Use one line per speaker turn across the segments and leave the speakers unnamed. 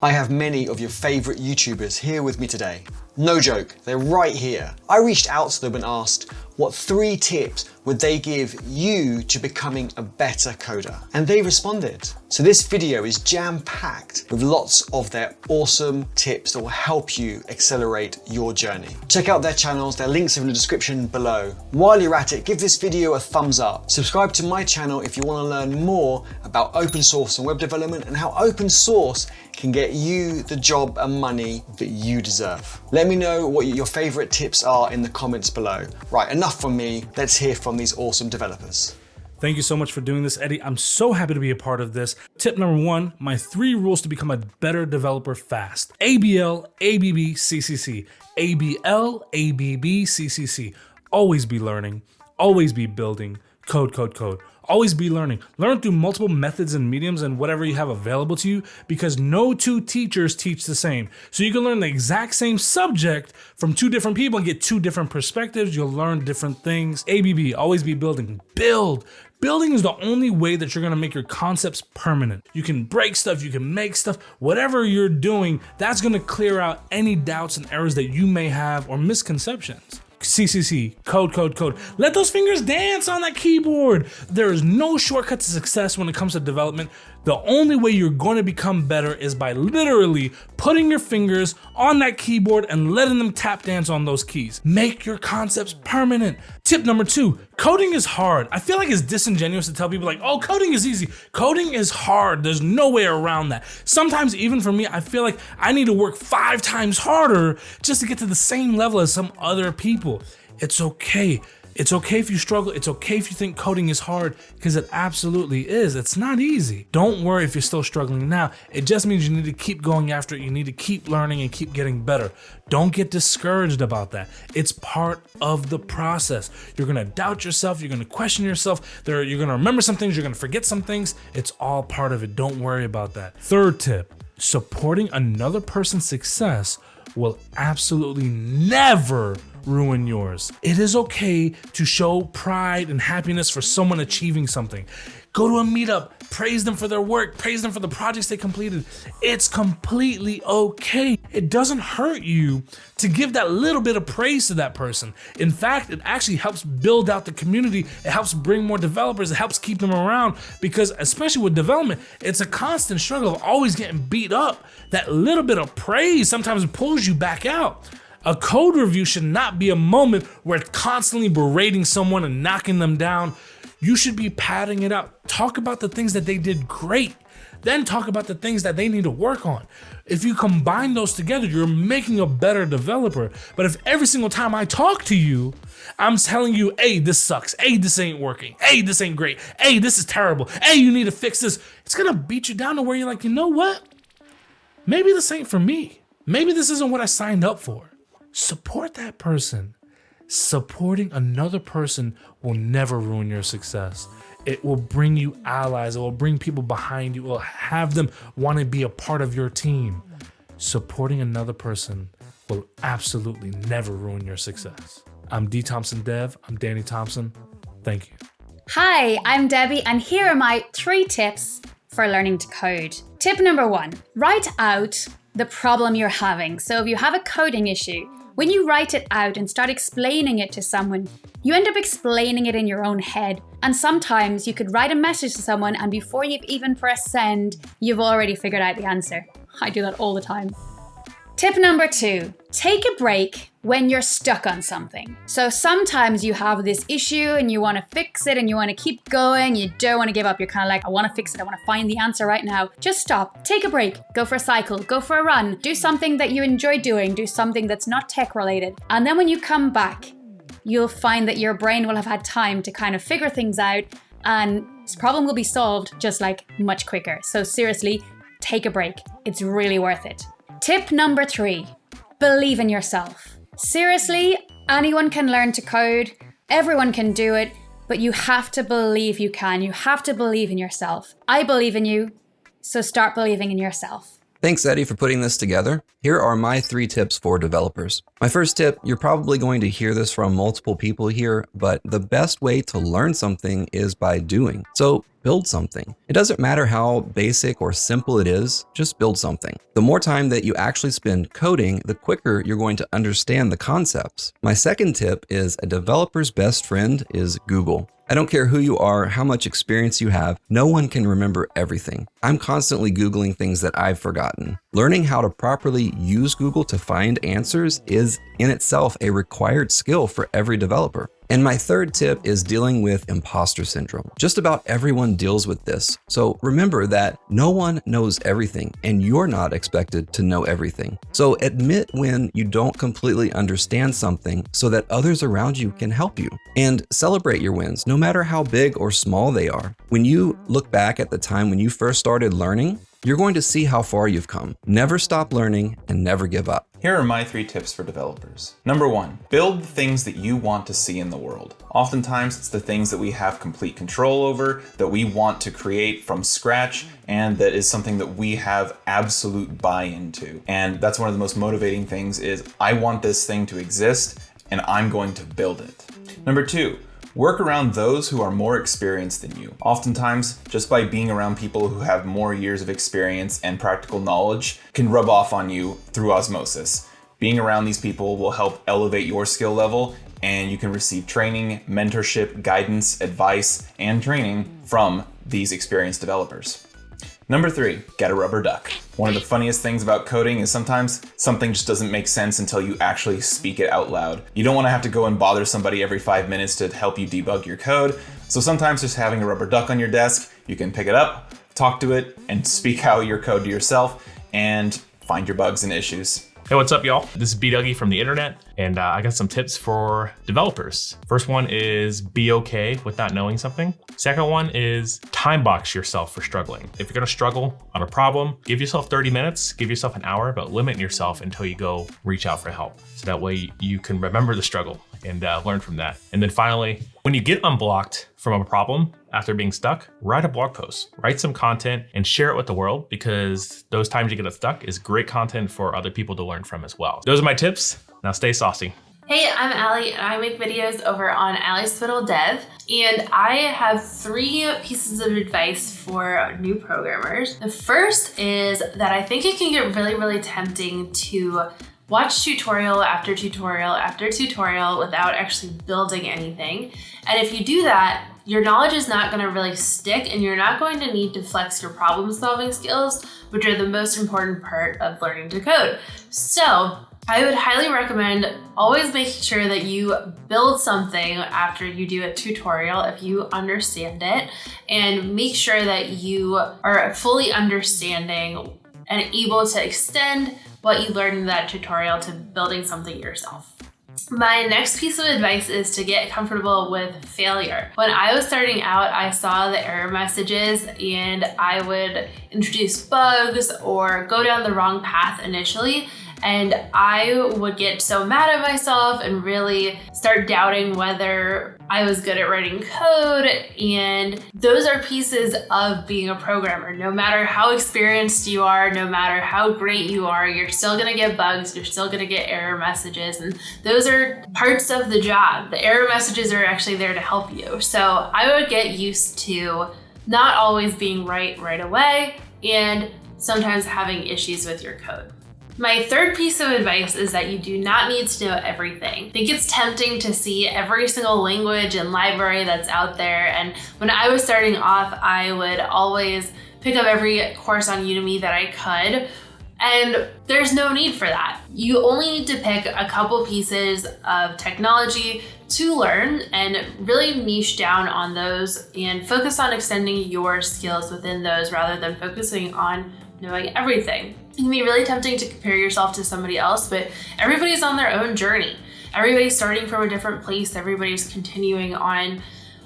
I have many of your favorite YouTubers here with me today. No joke, they're right here. I reached out to them and asked what 3 tips would they give you to becoming a better coder? And they responded. So this video is jam-packed with lots of their awesome tips that will help you accelerate your journey. Check out their channels, their links are in the description below. While you're at it, give this video a thumbs up. Subscribe to my channel if you want to learn more about open source and web development and how open source can get you the job and money that you deserve. Let me know what your favorite tips are in the comments below. Right, enough from me. Let's hear from these awesome developers.
Thank you so much for doing this, Eddie. I'm so happy to be a part of this. Tip number 1, my 3 rules to become a better developer fast. ABL, ABB, CCC. ABL, ABB, CCC. Always be learning, always be building. Code, code, code. Always be learning. Learn through multiple methods and mediums and whatever you have available to you, because no 2 teachers teach the same. So you can learn the exact same subject from 2 different people and get 2 different perspectives. You'll learn different things. ABB, always be building. Build. Building is the only way that you're gonna make your concepts permanent. You can break stuff, you can make stuff, whatever you're doing, that's gonna clear out any doubts and errors that you may have or misconceptions. CCC, code, code, code. Let those fingers dance on that keyboard. There is no shortcut to success when it comes to development. The only way you're going to become better is by literally putting your fingers on that keyboard and letting them tap dance on those keys. Make your concepts permanent. Tip number 2, coding is hard. I feel like it's disingenuous to tell people like, oh, coding is easy. Coding is hard. There's no way around that. Sometimes even for me, I feel like I need to work 5 times harder just to get to the same level as some other people. It's okay. It's okay if you struggle. It's okay if you think coding is hard, because it absolutely is. It's not easy. Don't worry if you're still struggling now. It just means you need to keep going after it. You need to keep learning and keep getting better. Don't get discouraged about that. It's part of the process. You're gonna doubt yourself. You're gonna question yourself. You're gonna remember some things. You're gonna forget some things. It's all part of it. Don't worry about that. 3rd tip, supporting another person's success will absolutely never ruin yours. It is okay to show pride and happiness for someone achieving something. Go to a meetup, praise them for their work, praise them for the projects they completed. It's completely okay. It doesn't hurt you to give that little bit of praise to that person. In fact, it actually helps build out the community. It helps bring more developers. It helps keep them around, because especially with development, it's a constant struggle of always getting beat up. That little bit of praise sometimes pulls you back out. A code review should not be a moment where it's constantly berating someone and knocking them down. You should be patting it out. Talk about the things that they did great. Then talk about the things that they need to work on. If you combine those together, you're making a better developer. But if every single time I talk to you, I'm telling you, hey, this sucks. Hey, this ain't working. Hey, this ain't great. Hey, this is terrible. Hey, you need to fix this. It's gonna beat you down to where you're like, you know what? Maybe this ain't for me. Maybe this isn't what I signed up for. Support that person. Supporting another person will never ruin your success. It will bring you allies. It will bring people behind you. It will have them want to be a part of your team. Supporting another person will absolutely never ruin your success. I'm D Thompson Dev. I'm Danny Thompson. Thank you.
Hi, I'm Debbie, and here are my 3 tips for learning to code. Tip number 1, write out the problem you're having. So if you have a coding issue, when you write it out and start explaining it to someone, you end up explaining it in your own head. And sometimes you could write a message to someone, and before you've even pressed send, you've already figured out the answer. I do that all the time. Tip number 2, take a break when you're stuck on something. So sometimes you have this issue and you want to fix it and you want to keep going. You don't want to give up. You're kind of like, I want to fix it. I want to find the answer right now. Just stop, take a break, go for a cycle, go for a run, do something that you enjoy doing, do something that's not tech related. And then when you come back, you'll find that your brain will have had time to kind of figure things out, and this problem will be solved just like much quicker. So seriously, take a break. It's really worth it. Tip number 3, believe in yourself. Seriously, anyone can learn to code. Everyone can do it, but you have to believe you can. You have to believe in yourself. I believe in you, so start believing in yourself.
Thanks, Eddie, for putting this together. Here are my 3 tips for developers. My first tip, you're probably going to hear this from multiple people here, but the best way to learn something is by doing. So build something. It doesn't matter how basic or simple it is, just build something. The more time that you actually spend coding, the quicker you're going to understand the concepts. My second tip is a developer's best friend is Google. I don't care who you are, how much experience you have, no one can remember everything. I'm constantly Googling things that I've forgotten. Learning how to properly use Google to find answers is in itself a required skill for every developer. And my third tip is dealing with imposter syndrome. Just about everyone deals with this. So remember that no one knows everything and you're not expected to know everything. So admit when you don't completely understand something so that others around you can help you. And celebrate your wins, no matter how big or small they are. When you look back at the time when you first started learning, you're going to see how far you've come. Never stop learning and never give up.
Here are my 3 tips for developers. Number 1, build the things that you want to see in the world. Oftentimes, it's the things that we have complete control over, that we want to create from scratch, and that is something that we have absolute buy-in to. And that's one of the most motivating things is, I want this thing to exist, and I'm going to build it. Number 2, work around those who are more experienced than you. Oftentimes, just by being around people who have more years of experience and practical knowledge can rub off on you through osmosis. Being around these people will help elevate your skill level, and you can receive training, mentorship, guidance, advice, and training from these experienced developers. Number 3, get a rubber duck. One of the funniest things about coding is sometimes something just doesn't make sense until you actually speak it out loud. You don't want to have to go and bother somebody every 5 minutes to help you debug your code. So sometimes just having a rubber duck on your desk, you can pick it up, talk to it, and speak out your code to yourself and find your bugs and issues.
Hey, what's up, y'all? This is B Dougie from the internet, and I got some tips for developers. First one is be okay with not knowing something. Second one is time box yourself for struggling. If you're gonna struggle on a problem, give yourself 30 minutes, give yourself an hour, but limit yourself until you go reach out for help. So that way you can remember the struggle and learn from that. And then finally, when you get unblocked from a problem after being stuck, write a blog post, write some content and share it with the world, because those times you get stuck is great content for other people to learn from as well. Those are my tips. Now stay saucy.
Hey, I'm Allie, and I make videos over on Allie Spittle Dev, and I have 3 pieces of advice for new programmers. The first is that I think it can get really, really tempting to watch tutorial after tutorial after tutorial without actually building anything. And if you do that, your knowledge is not going to really stick, and you're not going to need to flex your problem-solving skills, which are the most important part of learning to code. So I would highly recommend always making sure that you build something after you do a tutorial if you understand it, and make sure that you are fully understanding and able to extend what you learned in that tutorial to building something yourself. My next piece of advice is to get comfortable with failure. When I was starting out, I saw the error messages and I would introduce bugs or go down the wrong path initially. And I would get so mad at myself and really start doubting whether I was good at writing code. And those are pieces of being a programmer. No matter how experienced you are, no matter how great you are, you're still gonna get bugs, you're still gonna get error messages. And those are parts of the job. The error messages are actually there to help you. So I would get used to not always being right away, and sometimes having issues with your code. My third piece of advice is that you do not need to know everything. I think it's tempting to see every single language and library that's out there. And when I was starting off, I would always pick up every course on Udemy that I could. And there's no need for that. You only need to pick a couple pieces of technology to learn and really niche down on those and focus on extending your skills within those rather than focusing on knowing everything. It can be really tempting to compare yourself to somebody else, but everybody's on their own journey. Everybody's starting from a different place. Everybody's continuing on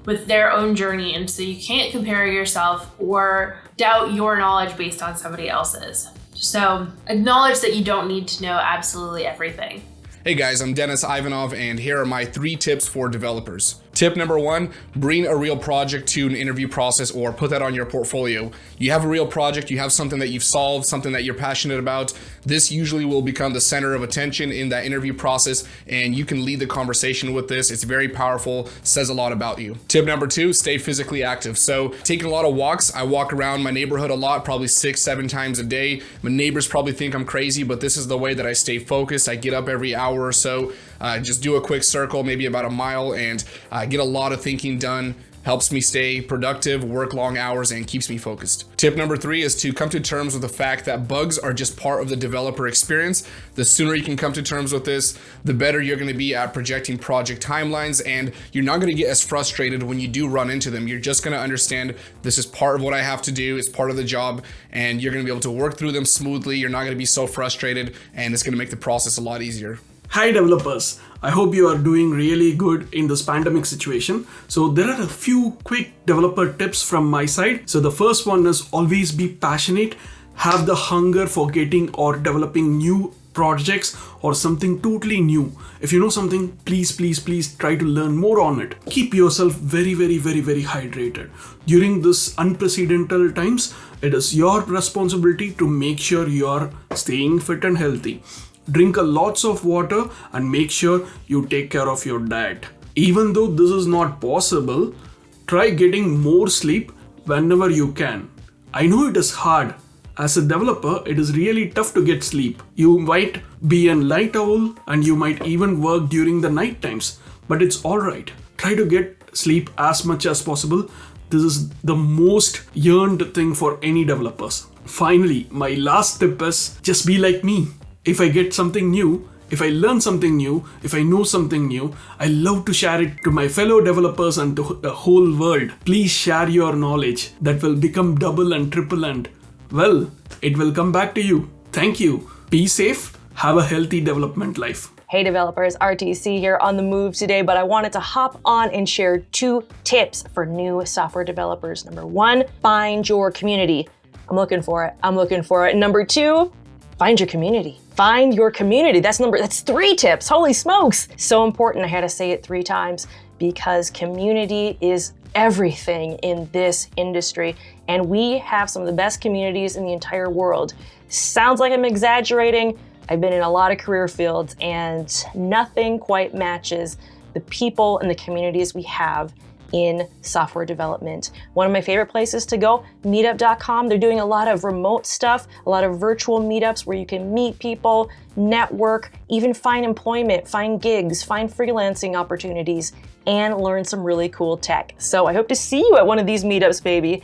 with their own journey. And so you can't compare yourself or doubt your knowledge based on somebody else's. So acknowledge that you don't need to know absolutely everything.
Hey guys, I'm Dennis Ivanov, and here are my 3 tips for developers. Tip number 1, bring a real project to an interview process or put that on your portfolio. You have a real project, you have something that you've solved, something that you're passionate about. This usually will become the center of attention in that interview process, and you can lead the conversation with this. It's very powerful, says a lot about you. Tip number 2, stay physically active. So taking a lot of walks. I walk around my neighborhood a lot, probably 6-7 times a day. My neighbors probably think I'm crazy, but this is the way that I stay focused. I get up every hour or so, just do a quick circle, maybe about a mile, and get a lot of thinking done. Helps me stay productive, work long hours, and keeps me focused. Tip number 3 is to come to terms with the fact that bugs are just part of the developer experience. The sooner you can come to terms with this, the better you're going to be at projecting project timelines, and you're not going to get as frustrated when you do run into them. You're just going to understand this is part of what I have to do, it's part of the job, and you're going to be able to work through them smoothly. You're not going to be so frustrated, and it's going to make the process a lot easier.
Hi developers, I hope you are doing really good in this pandemic situation. So there are a few quick developer tips from my side. So the first one is always be passionate, have the hunger for getting or developing new projects or something totally new. If you know something, please try to learn more on it. Keep yourself very hydrated. During this unprecedented times, it is your responsibility to make sure you are staying fit and healthy. Drink a lots of water and make sure you take care of your diet. Even though this is not possible, try getting more sleep whenever you can. I know it is hard. As a developer, it is really tough to get sleep. You might be a night owl and you might even work during the night times, but it's alright. Try to get sleep as much as possible. This is the most yearned thing for any developers. Finally, my last tip is just be like me. If I get something new, if I learn something new, if I know something new, I love to share it to my fellow developers and to the whole world. Please share your knowledge. That will become double and triple and, well, it will come back to you. Thank you. Be safe. Have a healthy development life.
Hey developers, RTC here on the move today, but I wanted to hop on and share 2 tips for new software developers. Number 1, find your community. I'm looking for it. Number 2, find your community. Find your community. That's 3 tips. Holy smokes. So important. I had to say it 3 times because community is everything in this industry. And we have some of the best communities in the entire world. Sounds like I'm exaggerating. I've been in a lot of career fields and nothing quite matches the people and the communities we have in software development. One of my favorite places to go, meetup.com. They're doing a lot of remote stuff, a lot of virtual meetups where you can meet people, network, even find employment, find gigs, find freelancing opportunities, and learn some really cool tech. So I hope to see you at one of these meetups, baby.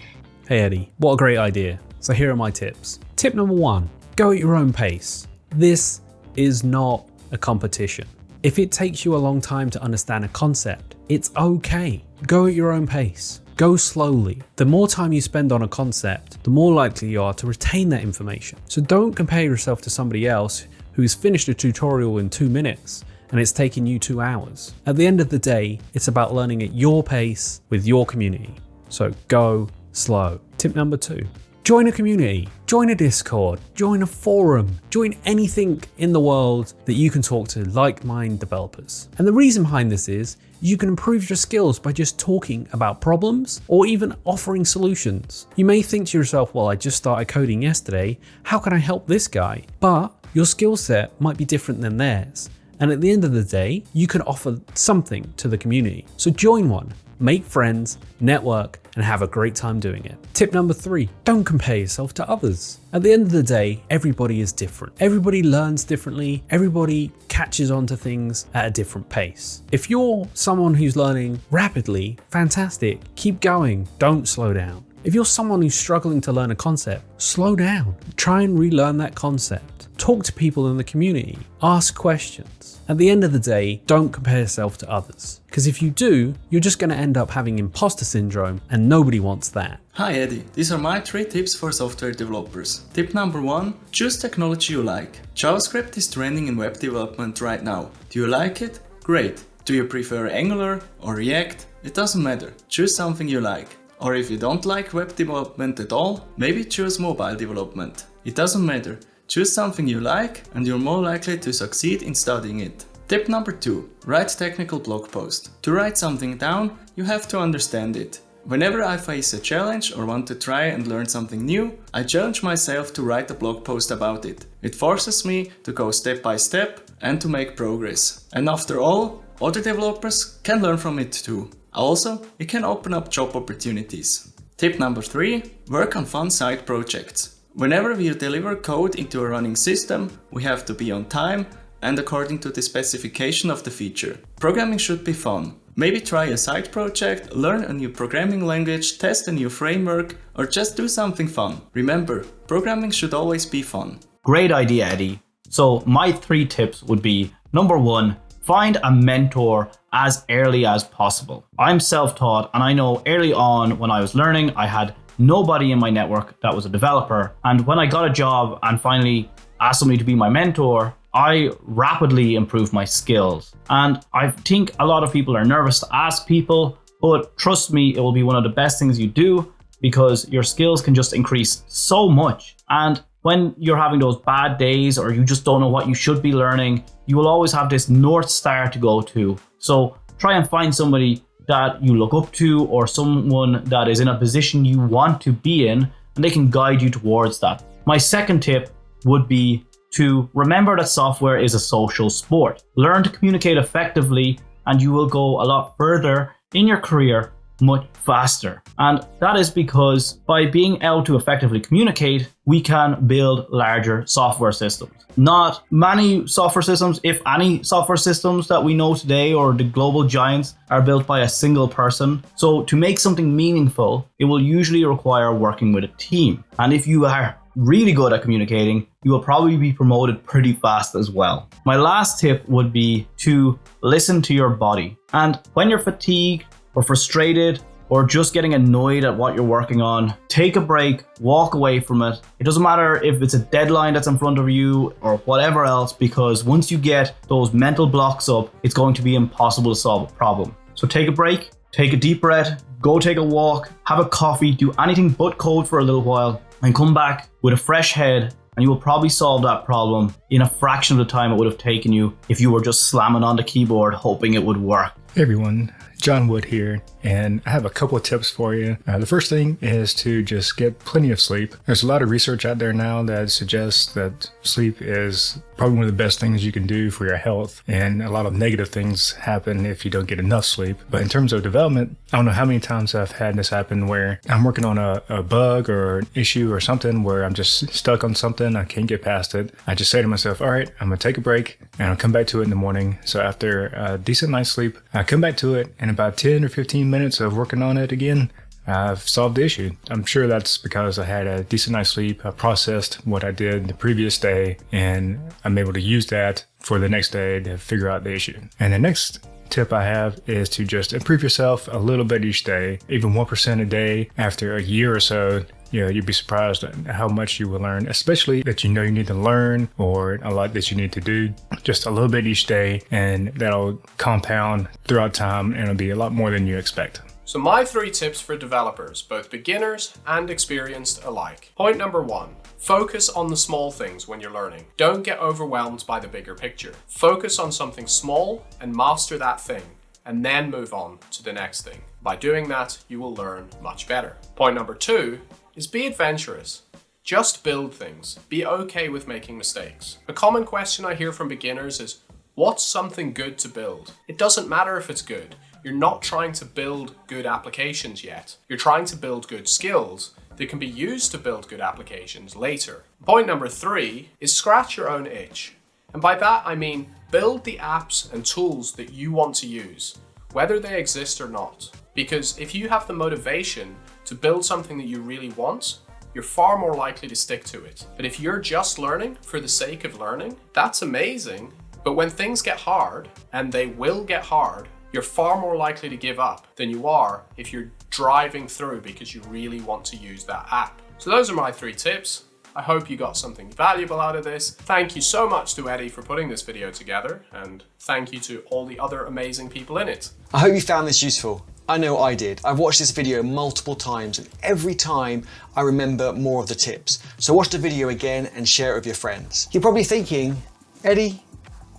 Hey Eddie, what a great idea. So here are my tips. Tip number 1, go at your own pace. This is not a competition. If it takes you a long time to understand a concept, it's okay. Go at your own pace. Go slowly. The more time you spend on a concept, the more likely you are to retain that information. So don't compare yourself to somebody else who's finished a tutorial in 2 minutes and it's taken you 2 hours. At the end of the day, it's about learning at your pace with your community. So go slow. Tip number 2. Join a community, join a Discord, join a forum, join anything in the world that you can talk to like-minded developers. And the reason behind this is you can improve your skills by just talking about problems or even offering solutions. You may think to yourself, well, I just started coding yesterday, how can I help this guy? But your skill set might be different than theirs. And at the end of the day, you can offer something to the community. So join one. Make friends, network, and have a great time doing it. Tip number 3, don't compare yourself to others. At the end of the day, everybody is different. Everybody learns differently. Everybody catches on to things at a different pace. If you're someone who's learning rapidly, fantastic, keep going, don't slow down. If you're someone who's struggling to learn a concept, slow down. Try and relearn that concept. Talk to people in the community. Ask questions. At the end of the day, don't compare yourself to others. Because if you do, you're just going to end up having imposter syndrome, and nobody wants that.
Hi Eddie, these are my 3 tips for software developers. Tip number 1, choose technology you like. JavaScript is trending in web development right now. Do you like it? Great. Do you prefer Angular or React? It doesn't matter. Choose something you like. Or if you don't like web development at all, maybe choose mobile development. It doesn't matter. Choose something you like and you're more likely to succeed in studying it. Tip number 2. Write technical blog post. To write something down, you have to understand it. Whenever I face a challenge or want to try and learn something new, I challenge myself to write a blog post about it. It forces me to go step by step and to make progress. And after all, other developers can learn from it too. Also, it can open up job opportunities. Tip number 3. Work on fun side projects. Whenever we deliver code into a running system, we have to be on time and according to the specification of the feature. Programming should be fun. Maybe try a side project, learn a new programming language, test a new framework, or just do something fun. Remember, programming should always be fun.
Great idea, Eddie. So my 3 tips would be, number 1, find a mentor as early as possible. I'm self-taught, and I know early on when I was learning, I had nobody in my network that was a developer. And when I got a job and finally asked somebody to be my mentor, I rapidly improved my skills. And I think a lot of people are nervous to ask people, but trust me, it will be one of the best things you do because your skills can just increase so much. And when you're having those bad days or you just don't know what you should be learning, you will always have this North Star to go to. So try and find somebody that you look up to or someone that is in a position you want to be in, and they can guide you towards that. My second tip would be to remember that software is a social sport. Learn to communicate effectively and you will go a lot further in your career much faster. And that is because by being able to effectively communicate, we can build larger software systems. Not many software systems, if any software systems that we know today or the global giants are built by a single person. So to make something meaningful, it will usually require working with a team. And if you are really good at communicating, you will probably be promoted pretty fast as well. My last tip would be to listen to your body. And when you're fatigued or frustrated or just getting annoyed at what you're working on, take a break, walk away from it. It doesn't matter if it's a deadline that's in front of you or whatever else, because once you get those mental blocks up, it's going to be impossible to solve a problem. So take a break, take a deep breath, go take a walk, have a coffee, do anything but code for a little while, and come back with a fresh head, and you will probably solve that problem in a fraction of the time it would have taken you if you were just slamming on the keyboard hoping it would work.
Hey everyone, John Wood here, and I have a couple of tips for you. The first thing is to just get plenty of sleep. There's a lot of research out there now that suggests that sleep is probably one of the best things you can do for your health, and a lot of negative things happen if you don't get enough sleep. But in terms of development, I don't know how many times I've had this happen where I'm working on a bug or an issue or something where I'm just stuck on something, I can't get past it. I just say to myself, all right, I'm gonna take a break and I'll come back to it in the morning. So after a decent night's sleep, I come back to it, and about 10 or 15 minutes of working on it again, I've solved the issue. I'm sure that's because I had a decent night's sleep. I processed what I did the previous day, and I'm able to use that for the next day to figure out the issue. And the next tip I have is to just improve yourself a little bit each day, even 1% a day. After a year or so, you'd be surprised at how much you will learn, especially that you need to learn or a lot that you need to do. Just a little bit each day, and that'll compound throughout time, and it'll be a lot more than you expect.
So my 3 tips for developers, both beginners and experienced alike. Point number 1, focus on the small things when you're learning. Don't get overwhelmed by the bigger picture. Focus on something small and master that thing, and then move on to the next thing. By doing that, you will learn much better. Point number 2 is be adventurous. Just build things. Be okay with making mistakes. A common question I hear from beginners is, what's something good to build? It doesn't matter if it's good. You're not trying to build good applications yet. You're trying to build good skills that can be used to build good applications later. Point number 3 is scratch your own itch. And by that I mean build the apps and tools that you want to use, whether they exist or not. Because if you have the motivation to build something that you really want, you're far more likely to stick to it. But if you're just learning for the sake of learning, that's amazing. But when things get hard, and they will get hard, you're far more likely to give up than you are if you're driving through because you really want to use that app. So those are my 3 tips. I hope you got something valuable out of this. Thank you so much to Eddie for putting this video together, and thank you to all the other amazing people in it.
I hope you found this useful. I know I did. I've watched this video multiple times, and every time I remember more of the tips. So watch the video again and share it with your friends. You're probably thinking, Eddie,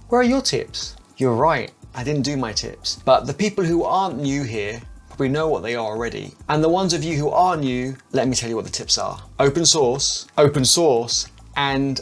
where are your tips? you're right, I didn't do my tips. But the people who aren't new here probably know what they are already. And the ones of you who are new, let me tell you what the tips are. Open source, and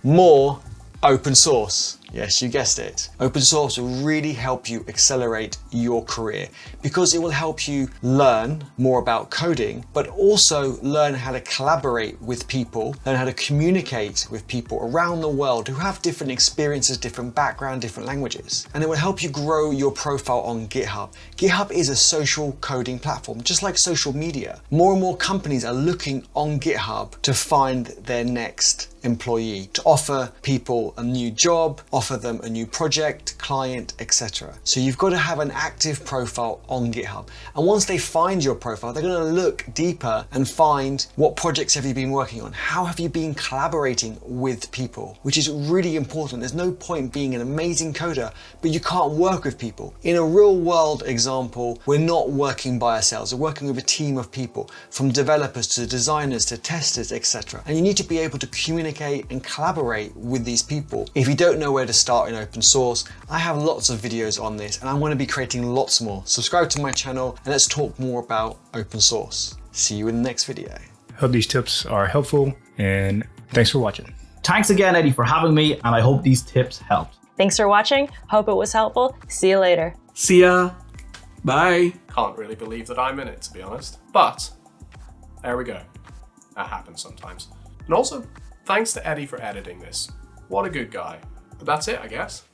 more open source. Yes, you guessed it. Open source will really help you accelerate your career because it will help you learn more about coding, but also learn how to collaborate with people, learn how to communicate with people around the world who have different experiences, different background, different languages. And it will help you grow your profile on GitHub. GitHub is a social coding platform, just like social media. More and more companies are looking on GitHub to find their next employee, to offer people a new job, offer them a new project, client, etc. So you've got to have an active profile on GitHub. And once they find your profile, they're going to look deeper and find what projects have you been working on? How have you been collaborating with people? Which is really important. There's no point being an amazing coder, but you can't work with people. In a real world example, we're not working by ourselves. We're working with a team of people, from developers to designers to testers, etc. And you need to be able to communicate and collaborate with these people. If you don't know where to start in open source, I have lots of videos on this and I'm going to be creating lots more. Subscribe to my channel and let's talk more about open source. See you in the next video.
Hope these tips are helpful and thanks for watching.
Thanks again, Eddie, for having me, and I hope these tips helped.
Thanks for watching. Hope it was helpful. See you later.
See ya. Bye.
Can't really believe that I'm in it, to be honest. But there we go. That happens sometimes. And also, thanks to Eddie for editing this. What a good guy. But that's it, I guess.